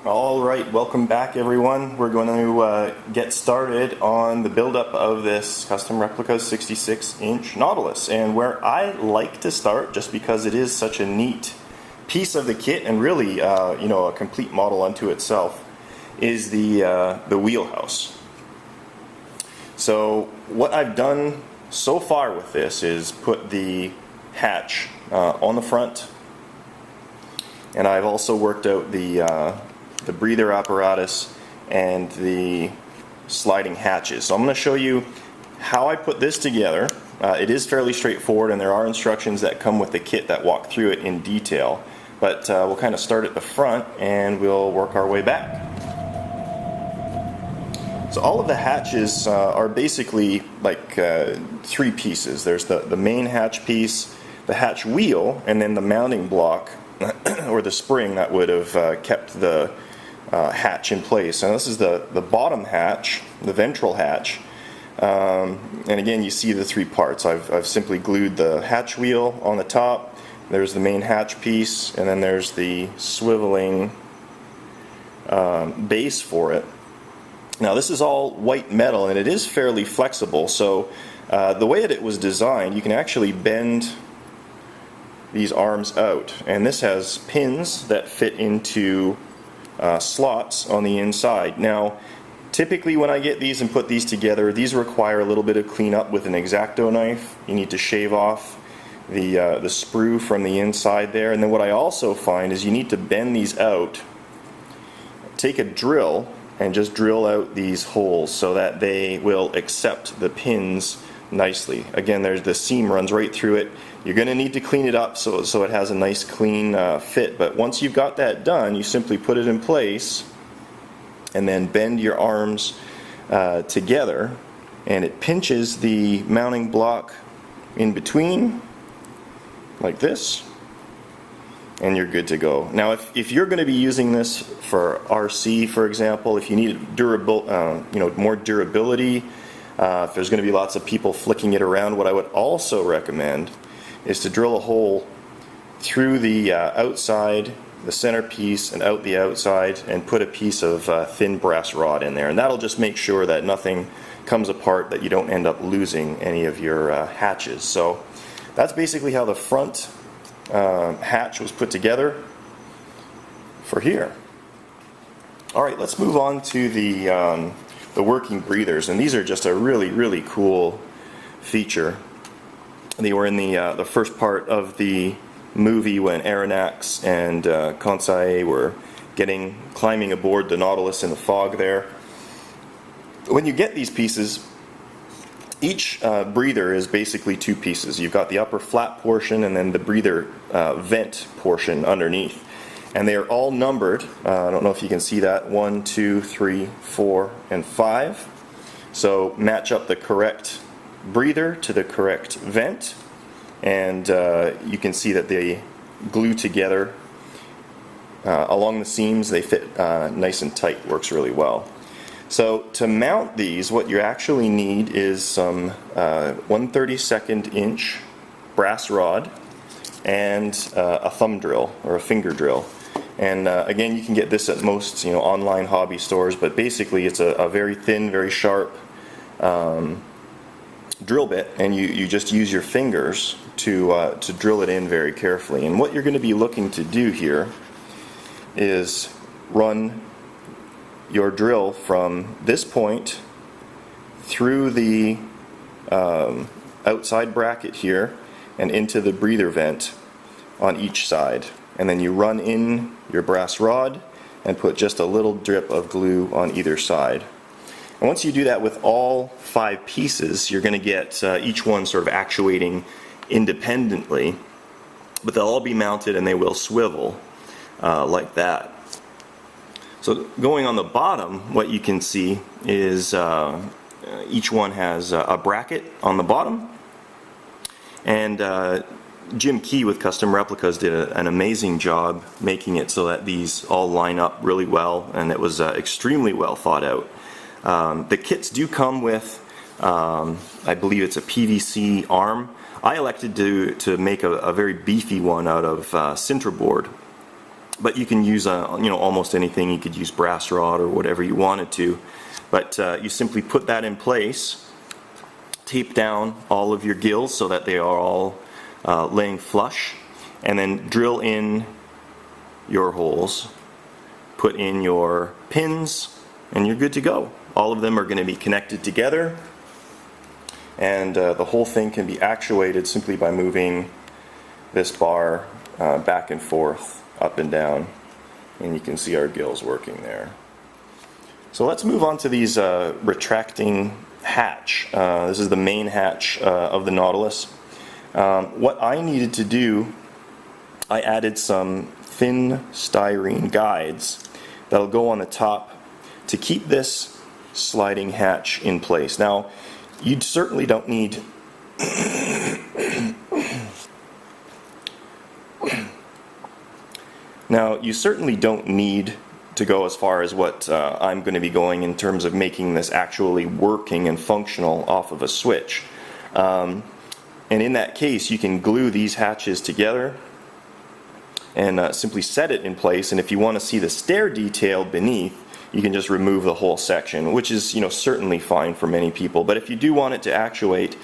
Alright, welcome back everyone. We're going to get started on the build-up of this custom Replicas 66-inch Nautilus. And where I like to start, just because it is such a neat piece of the kit and really a complete model unto itself, is the Wheelhouse. So what I've done so far with this is put the hatch on the front, and I've also worked out the breather apparatus and the sliding hatches. So I'm going to show you how I put this together. It is fairly straightforward, and there are instructions that come with the kit that walk through it in detail. But we'll kind of start at the front and we'll work our way back. So all of the hatches are basically like three pieces. There's the main hatch piece, the hatch wheel, and then the mounting block or the spring that would have kept the hatch in place. And this is the bottom hatch, the ventral hatch. And again, you see the three parts. I've simply glued the hatch wheel on the top. There's the main hatch piece, and then there's the swiveling base for it. Now this is all white metal, and it is fairly flexible. So the way that it was designed, you can actually bend these arms out, and this has pins that fit into slots on the inside. Now typically when I get these and put these together, these require a little bit of cleanup with an X-Acto knife. You need to shave off the sprue from the inside there, and then what I also find is you need to bend these out, take a drill and just drill out these holes so that they will accept the pins nicely. Again, there's the seam runs right through it. You're going to need to clean it up so it has a nice clean fit, but once you've got that done, you simply put it in place and then bend your arms together, and it pinches the mounting block in between like this, and you're good to go. Now if you're going to be using this for RC, for example, if you need more durability, if there's going to be lots of people flicking it around, what I would also recommend is to drill a hole through the outside, the centerpiece, and out the outside, and put a piece of thin brass rod in there, and that'll just make sure that nothing comes apart, that you don't end up losing any of your hatches. So that's basically how the front hatch was put together for here. Alright, let's move on to the working breathers, and these are just a really cool feature. They were in the first part of the movie when Aronnax and Conseil were climbing aboard the Nautilus in the fog there. When you get these pieces, each breather is basically two pieces. You've got the upper flat portion and then the breather vent portion underneath. And they are all numbered. I don't know if you can see that. 1, 2, 3, 4, and 5. So match up the correct breather to the correct vent, and you can see that they glue together along the seams. They fit nice and tight. Works really well. So to mount these, what you actually need is some 1/32 inch brass rod and a thumb drill or a finger drill. And again, you can get this at most online hobby stores, but basically it's a very thin, very sharp drill bit, and you just use your fingers to drill it in very carefully. And what you're going to be looking to do here is run your drill from this point through the outside bracket here and into the breather vent on each side, and then you run in your brass rod and put just a little drip of glue on either side. And once you do that with all 5 pieces, you're going to get each one sort of actuating independently, but they'll all be mounted and they will swivel like that. So going on the bottom, what you can see is each one has a bracket on the bottom, and Jim Key with Custom Replicas did an amazing job making it so that these all line up really well, and it was extremely well thought out. The kits do come with, I believe it's a PVC arm. I elected to make a very beefy one out of Sintra board, but you can use almost anything. You could use brass rod or whatever you wanted to, but you simply put that in place, tape down all of your gills so that they are all laying flush, and then drill in your holes, put in your pins, and you're good to go. All of them are going to be connected together, and the whole thing can be actuated simply by moving this bar back and forth, up and down, and you can see our gills working there. So let's move on to these retracting hatch. This is the main hatch of the Nautilus. What I needed to do, I added some thin styrene guides that'll go on the top to keep this sliding hatch in place. Now, you certainly don't need to go as far as what I'm going to be going in terms of making this actually working and functional off of a switch. And in that case, you can glue these hatches together and simply set it in place, and if you want to see the stair detail beneath, you can just remove the whole section, which is certainly fine for many people. But if you do want it to actuate,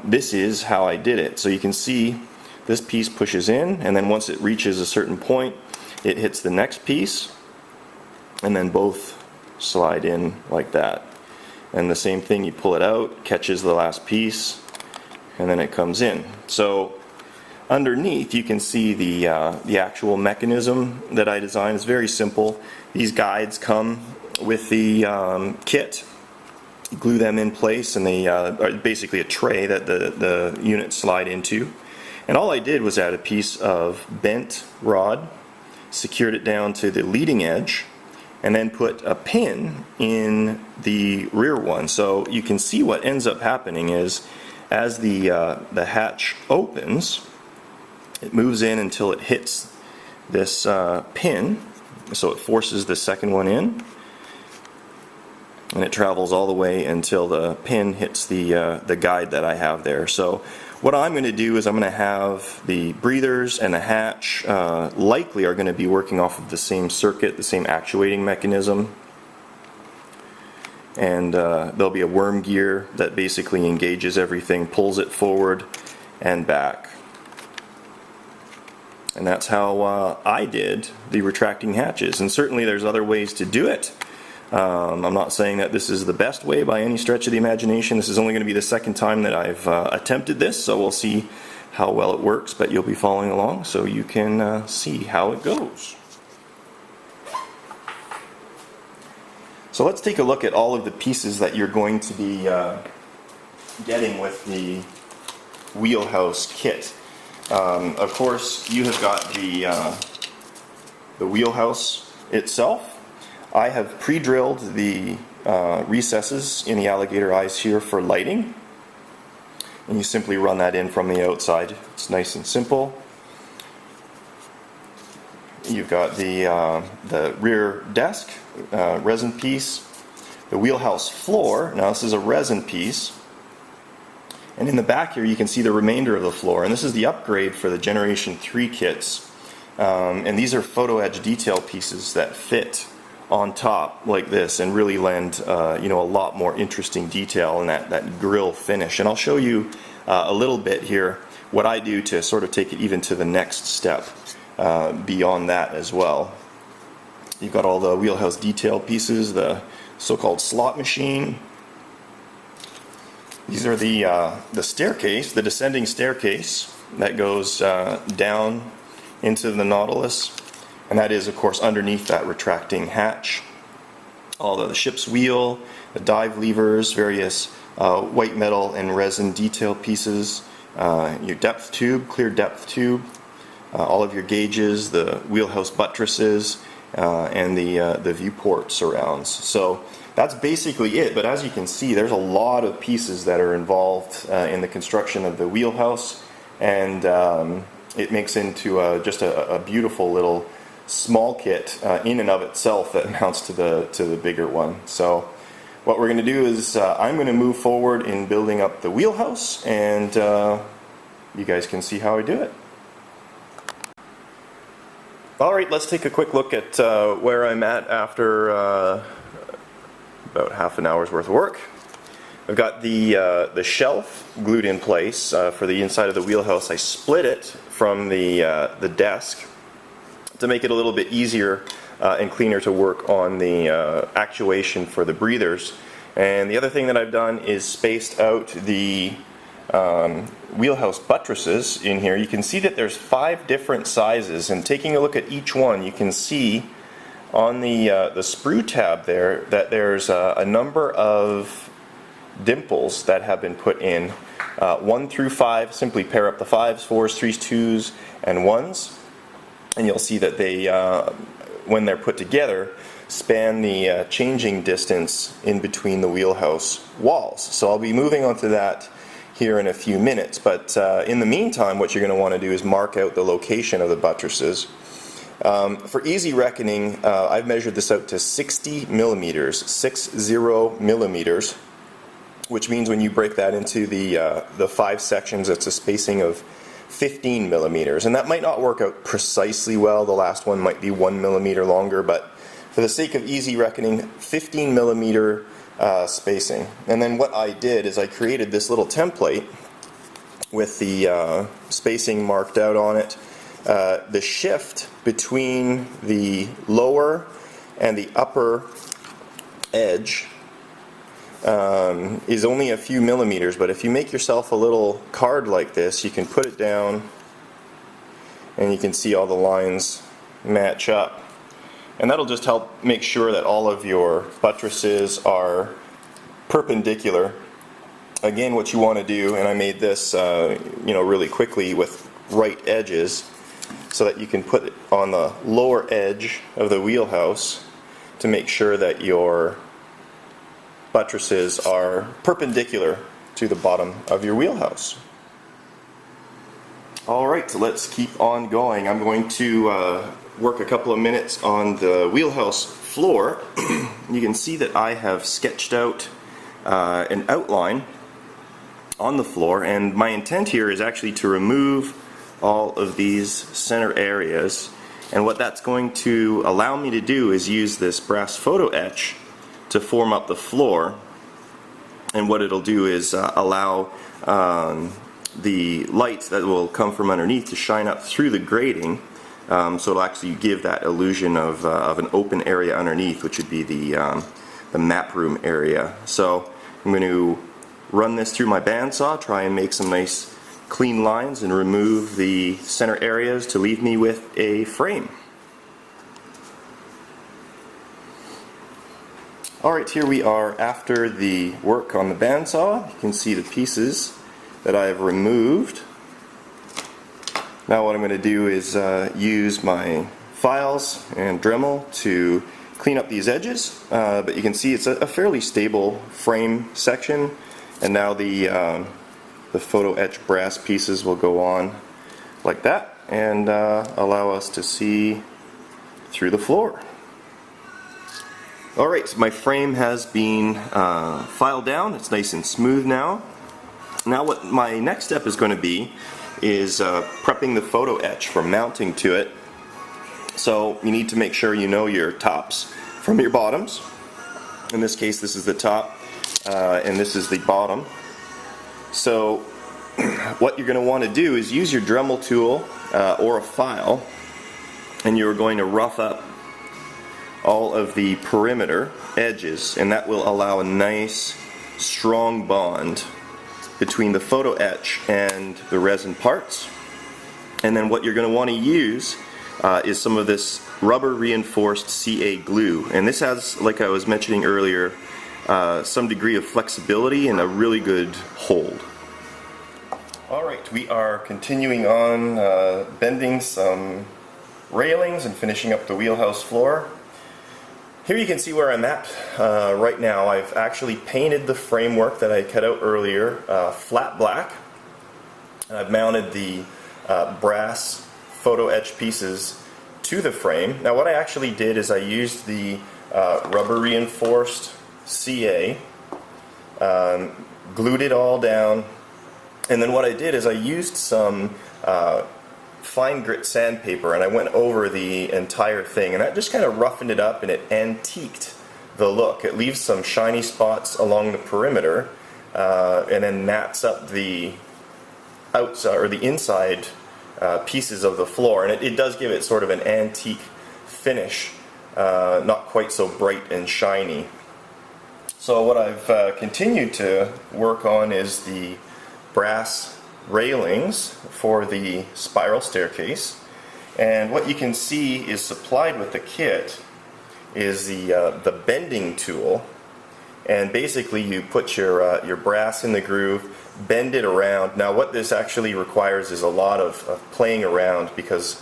this is how I did it. So you can see this piece pushes in, and then once it reaches a certain point, it hits the next piece, and then both slide in like that. And the same thing, you pull it out, catches the last piece, and then it comes in. So underneath you can see the actual mechanism that I designed. Is very simple. These guides come with the kit. You glue them in place, and they are basically a tray that the units slide into. And all I did was add a piece of bent rod, secured it down to the leading edge, and then put a pin in the rear one. So you can see what ends up happening is, as the hatch opens, it moves in until it hits this pin, so it forces the second one in, and it travels all the way until the pin hits the guide that I have there. So what I'm going to do is I'm going to have the breathers and the hatch likely are going to be working off of the same circuit, the same actuating mechanism. And there'll be a worm gear that basically engages everything, pulls it forward and back. And that's how I did the retracting hatches. And certainly there's other ways to do it. I'm not saying that this is the best way by any stretch of the imagination. This is only going to be the second time that I've attempted this, so we'll see how well it works, but you'll be following along so you can see how it goes. So let's take a look at all of the pieces that you're going to be getting with the Wheelhouse kit. Of course, you have got the Wheelhouse itself. I have pre-drilled the recesses in the alligator eyes here for lighting, and you simply run that in from the outside. It's nice and simple. You've got the rear desk, resin piece, the Wheelhouse floor. Now this is a resin piece, and in the back here you can see the remainder of the floor, and this is the upgrade for the Generation 3 kits, and these are photo edge detail pieces that fit on top like this and really lend a lot more interesting detail in that grill finish. And I'll show you a little bit here what I do to sort of take it even to the next step beyond that as well. You've got all the Wheelhouse detail pieces, the so-called slot machine. These are the staircase, the descending staircase that goes down into the Nautilus. And that is, of course, underneath that retracting hatch. All the ship's wheel, the dive levers, various white metal and resin detail pieces, your depth tube, clear depth tube, all of your gauges, the Wheelhouse buttresses, and the viewport surrounds. So that's basically it. But as you can see, there's a lot of pieces that are involved in the construction of the Wheelhouse, and it makes into just a beautiful little small kit in and of itself that mounts to the bigger one. So what we're going to do is I'm going to move forward in building up the Wheelhouse, and you guys can see how I do it. Alright, let's take a quick look at where I'm at after about half an hour's worth of work. I've got the shelf glued in place for the inside of the wheelhouse. I split it from the desk to make it a little bit easier and cleaner to work on the actuation for the breathers. And the other thing that I've done is spaced out the wheelhouse buttresses in here. You can see that there's 5 different sizes, and taking a look at each one, you can see on the sprue tab there that there's a number of dimples that have been put in. 1 through 5, simply pair up the 5s, 4s, 3s, 2s, and 1s, and you'll see that they, when they're put together, span the changing distance in between the wheelhouse walls. So I'll be moving on to that here in a few minutes, but in the meantime what you're going to want to do is mark out the location of the buttresses. For easy reckoning, I've measured this out to 60 millimeters, 60 millimeters, which means when you break that into the 5 sections, it's a spacing of 15 millimeters, and that might not work out precisely well. The last one might be 1 millimeter longer, but for the sake of easy reckoning, 15 millimeter spacing. And then what I did is I created this little template with the spacing marked out on it. The shift between the lower and the upper edge is only a few millimeters, but if you make yourself a little card like this, you can put it down and you can see all the lines match up. And that'll just help make sure that all of your buttresses are perpendicular. Again, what you want to do, and I made this really quickly with right edges, so that you can put it on the lower edge of the wheelhouse to make sure that your buttresses are perpendicular to the bottom of your wheelhouse. Alright, so let's keep on going. I'm going to work a couple of minutes on the wheelhouse floor. You can see that I have sketched out an outline on the floor, and my intent here is actually to remove all of these center areas, and what that's going to allow me to do is use this brass photo etch to form up the floor. And what it'll do is allow the light that will come from underneath to shine up through the grating, so it'll actually give that illusion of an open area underneath, which would be the map room area. So I'm going to run this through my bandsaw, try and make some nice clean lines and remove the center areas to leave me with a frame. Alright, here we are after the work on the bandsaw. You can see the pieces that I have removed. Now what I'm going to do is use my files and Dremel to clean up these edges, but you can see it's a fairly stable frame section, and now the photo etch brass pieces will go on like that and allow us to see through the floor. Alright, so my frame has been filed down. It's nice and smooth now. Now what my next step is going to be is prepping the photo etch for mounting to it. So you need to make sure you know your tops from your bottoms. In this case, this is the top and this is the bottom. So what you're going to want to do is use your Dremel tool or a file, and you're going to rough up all of the perimeter edges, and that will allow a nice strong bond between the photo etch and the resin parts. And then what you're going to want to use is some of this rubber reinforced CA glue, and this has, like I was mentioning earlier, some degree of flexibility and a really good hold. Alright, we are continuing on bending some railings and finishing up the wheelhouse floor. Here you can see where I'm at right now. I've actually painted the framework that I cut out earlier flat black, and I've mounted the brass photo etch pieces to the frame. Now what I actually did is I used the rubber reinforced CA, glued it all down, and then what I did is I used some fine grit sandpaper and I went over the entire thing, and that just kind of roughened it up and it antiqued the look. It leaves some shiny spots along the perimeter and then mats up the outside or the inside pieces of the floor, and it does give it sort of an antique finish, not quite so bright and shiny. So what I've continued to work on is the brass railings for the spiral staircase, and what you can see is supplied with the kit is the bending tool, and basically you put your brass in the groove, bend it around. Now what this actually requires is a lot of playing around, because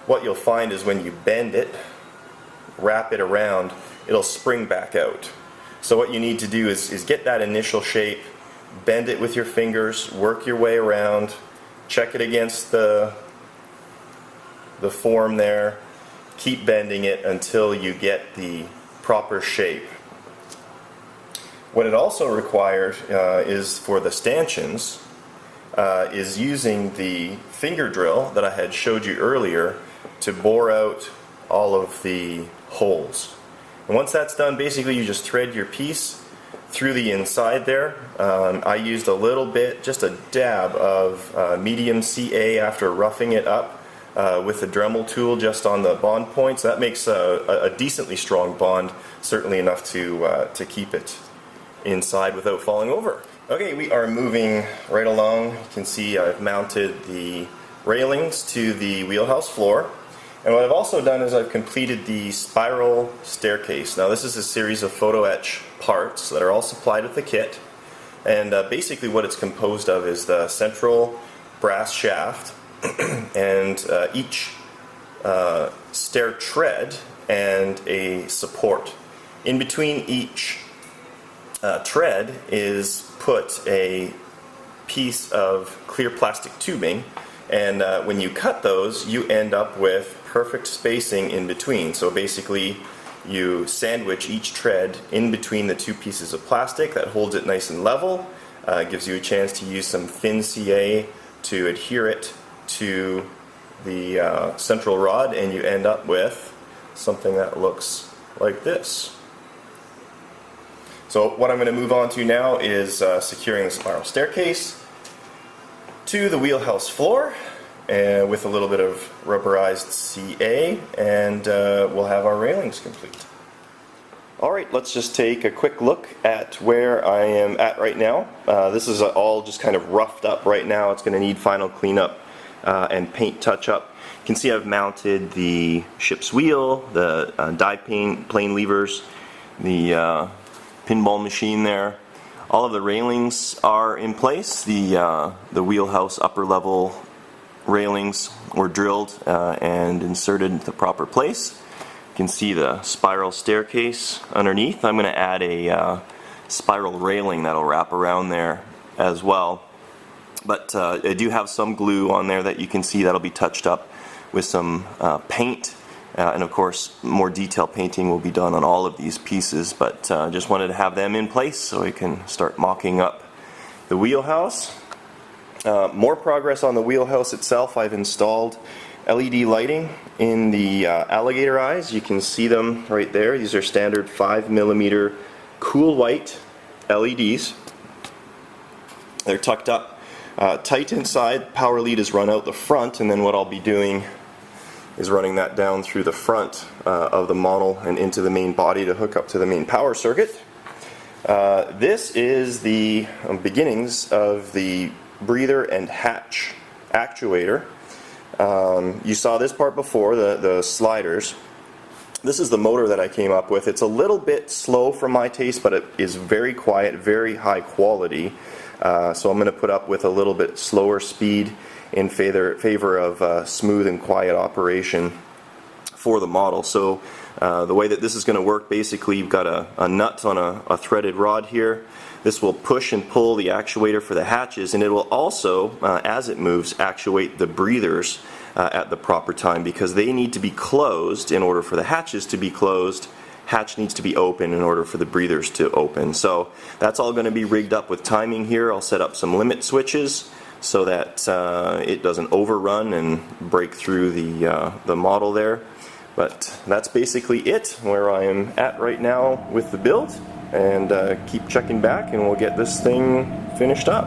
what you'll find is when you bend it, wrap it around, it'll spring back out. So what you need to do is get that initial shape, bend it with your fingers, work your way around, check it against the form there, keep bending it until you get the proper shape. What it also requires is for the stanchions is using the finger drill that I had showed you earlier to bore out all of the holes. And once that's done, basically you just thread your piece through the inside there. I used a little bit, just a dab of medium CA after roughing it up with the Dremel tool just on the bond points. That makes a decently strong bond, certainly enough to keep it inside without falling over. Okay, we are moving right along. You can see I've mounted the railings to the wheelhouse floor. And what I've also done is I've completed the spiral staircase. Now this is a series of photo etch parts that are all supplied with the kit. And basically what it's composed of is the central brass shaft and each stair tread and a support. In between each tread is put a piece of clear plastic tubing, and when you cut those you end up with perfect spacing in between. So basically you sandwich each tread in between the two pieces of plastic. That holds it nice and level, gives you a chance to use some thin CA to adhere it to the central rod, and you end up with something that looks like this. So what I'm going to move on to now is securing the spiral staircase to the wheelhouse floor with a little bit of rubberized CA, and we'll have our railings complete. Alright, let's just take a quick look at where I am at right now. This is all just kind of roughed up right now. It's going to need final cleanup and paint touch up. You can see I've mounted the ship's wheel, the die plane levers, the pinball machine there. All of the railings are in place. The wheelhouse upper level railings were drilled and inserted into the proper place. You can see the spiral staircase underneath. I'm going to add a spiral railing that'll wrap around there as well. But I do have some glue on there that you can see that'll be touched up with some paint. And of course, more detail painting will be done on all of these pieces, but just wanted to have them in place so we can start mocking up the wheelhouse. More progress on the wheelhouse itself. I've installed LED lighting in the alligator eyes. You can see them right there. These are standard 5mm cool white LEDs. They're tucked up tight inside. Power lead is run out the front, and then what I'll be doing is running that down through the front of the model and into the main body to hook up to the main power circuit. This is the beginnings of the breather and hatch actuator. You saw this part before, the sliders. This is the motor that I came up with. It's a little bit slow for my taste, but it is very quiet, very high quality. So I'm going to put up with a little bit slower speed in favor of smooth and quiet operation for the model. So the way that this is going to work, basically you've got a nut on a threaded rod here. This will push and pull the actuator for the hatches, and it will also, as it moves, actuate the breathers at the proper time, because they need to be closed in order for the hatches to be closed. Hatch needs to be open in order for the breathers to open. So that's all going to be rigged up with timing here. I'll set up some limit switches so that it doesn't overrun and break through the model there. But that's basically it, where I am at right now with the build, and keep checking back and we'll get this thing finished up.